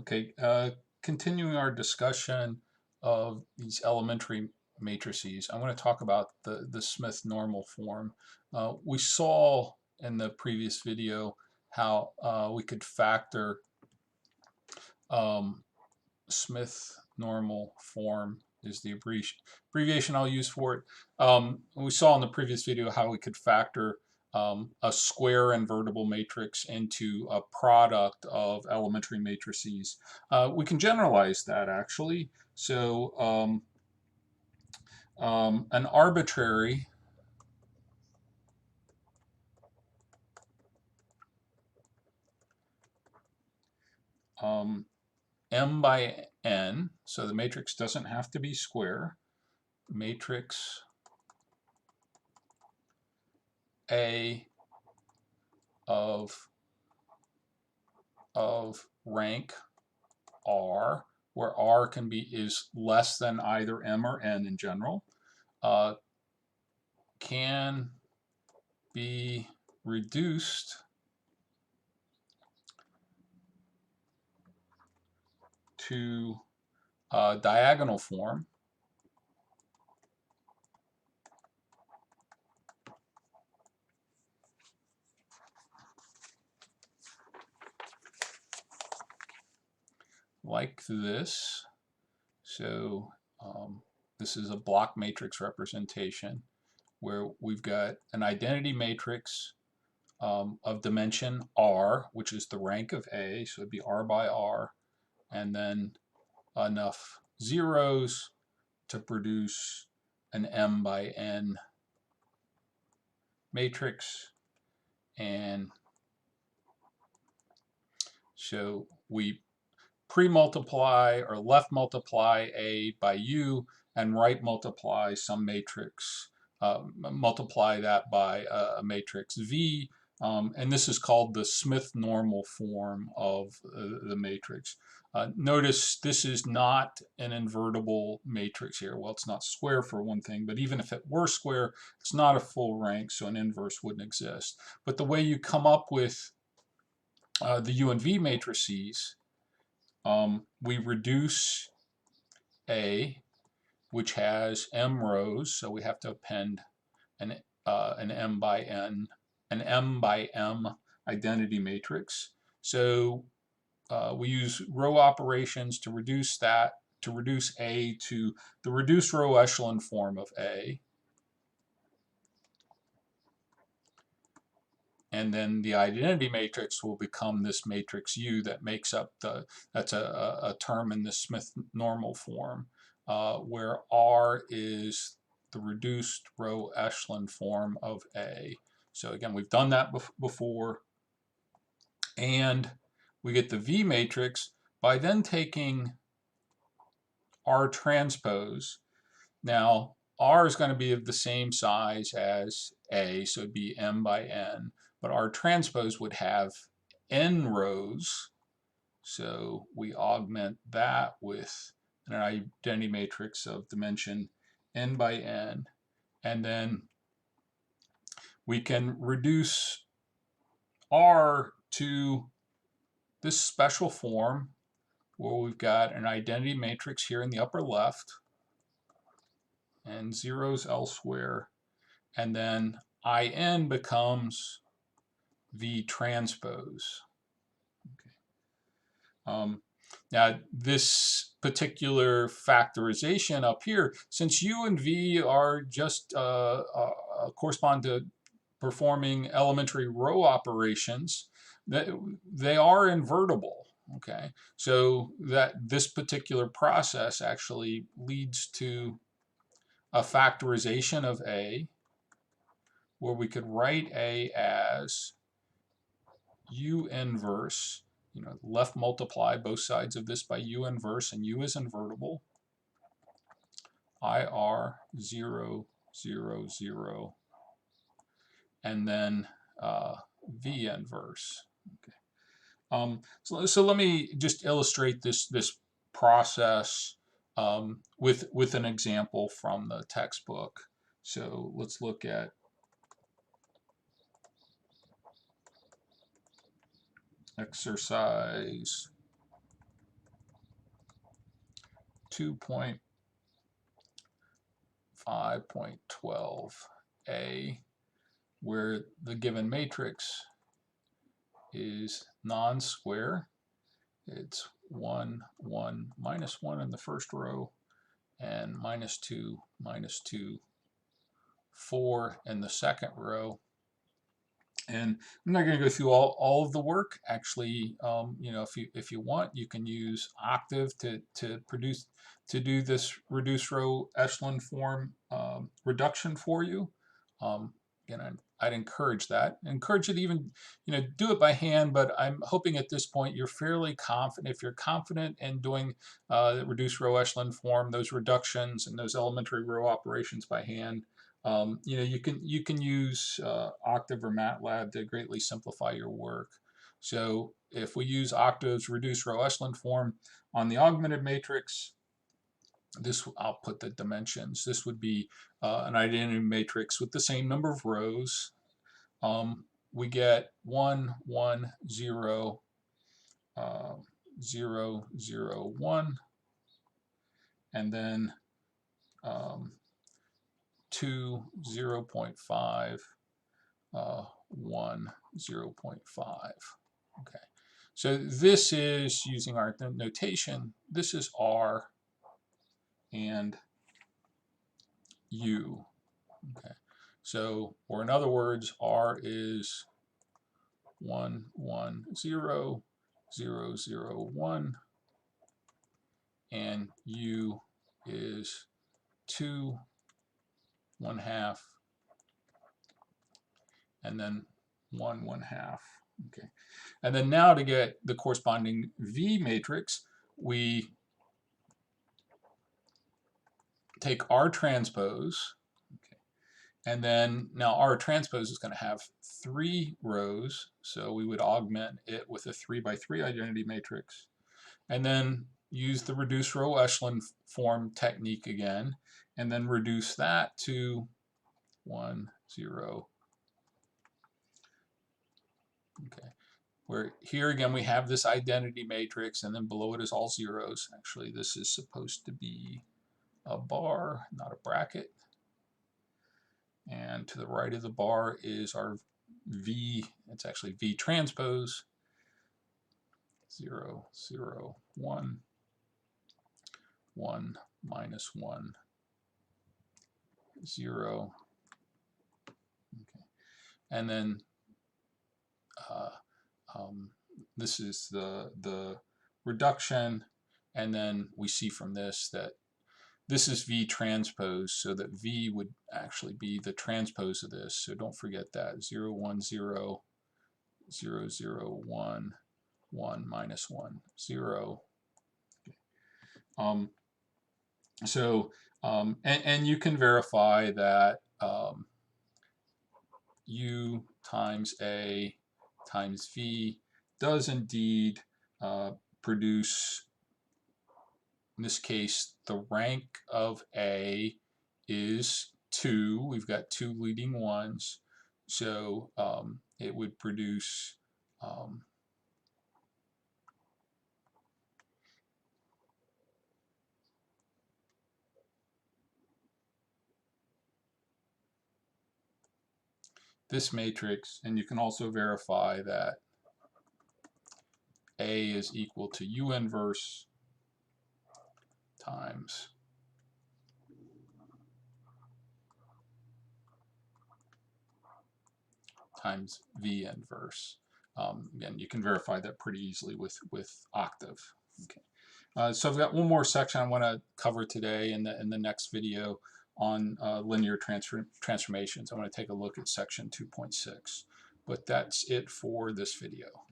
Okay, continuing our discussion of these elementary matrices, I'm going to talk about the Smith normal form. We saw in the previous video how we could factor um, Smith normal form is the abbreviation I'll use for it. We saw in the previous video how we could factor a square invertible matrix into a product of elementary matrices. We can generalize that actually. So an arbitrary m by n, so the matrix doesn't have to be square, matrix A of rank R, where R is less than either m or n in general, can be reduced to diagonal form like this. So this is a block matrix representation where we've got an identity matrix of dimension R, which is the rank of A, so it'd be R by R, and then enough zeros to produce an m by n matrix. And so we pre-multiply or left multiply A by U and right multiply some matrix, multiply that by a matrix V, and this is called the Smith normal form of the matrix. Notice this is not an invertible matrix here. Well, it's not square for one thing, but even if it were square, it's not a full rank, so an inverse wouldn't exist. But the way you come up with the U and V matrices, we reduce A, which has m rows, so we have to append an m by m identity matrix. So we use row operations to reduce A to the reduced row echelon form of A. And then the identity matrix will become this matrix U that makes up that's a term in the Smith normal form, where R is the reduced row echelon form of A. So again, we've done that before. And we get the V matrix by then taking R transpose. Now, R is going to be of the same size as A, so it'd be m by n, but R transpose would have n rows, so we augment that with an identity matrix of dimension n by n, and then we can reduce R to this special form where we've got an identity matrix here in the upper left and zeros elsewhere, and then In becomes V transpose. Okay. Now this particular factorization up here, since U and V are just correspond to performing elementary row operations, they are invertible. Okay, so that this particular process actually leads to a factorization of A, where we could write A as U inverse, left multiply both sides of this by U inverse, and U is invertible, IR 0, 0, 0, and then V inverse. Okay. So let me just illustrate this process with an example from the textbook. So let's look at exercise 2.5.12a, where the given matrix is non-square. It's 1, 1, minus 1 in the first row, and minus 2, 4 in the second row. And I'm not going to go through all of the work. Actually, you know, if you want, you can use Octave to do this reduced row echelon form reduction for you. Again, I'd encourage that. Encourage you to even, you know, do it by hand. But I'm hoping at this point you're fairly confident. If you're confident in doing the reduced row echelon form, those reductions and those elementary row operations by hand, you know, you can use Octave or MATLAB to greatly simplify your work. So if we use Octave's reduced row echelon form on the augmented matrix, this, I'll put the dimensions. This would be an identity matrix with the same number of rows. We get 1, 1, 0, 0, 0, 1, and then 2, 0.5, 1, 0.5. Okay, so this is, using our notation, this is R and U. Okay, so, or in other words, R is 1, 1, 0, 0, 0, 1, and U is 2, 1/2, and then 1, 1/2. Okay, and then now to get the corresponding V matrix, we take R transpose, okay, and then now R transpose is going to have 3 rows, so we would augment it with a 3 by 3 identity matrix, and then use the reduced row echelon form technique again, and then reduce that to 1, 0. Okay, where here again we have this identity matrix, and then below it is all zeros. Actually, this is supposed to be a bar, not a bracket. And to the right of the bar is our V, it's actually V transpose, 0, 0, 1, 1, minus 1, 0. Okay, and then this is the reduction, and then we see from this that this is V transpose, so that V would actually be the transpose of this, so don't forget that, 0, 1, 0, 0, 0, 1, 1, minus 1, 0. Okay. And you can verify that U times A times V does indeed produce, in this case, the rank of A is 2. We've got 2 leading ones, so it would produce this matrix, and you can also verify that A is equal to U inverse times V inverse. Again, you can verify that pretty easily with Octave. Okay. So I've got one more section I want to cover today in the next video on linear transformations. I want to take a look at section 2.6. But that's it for this video.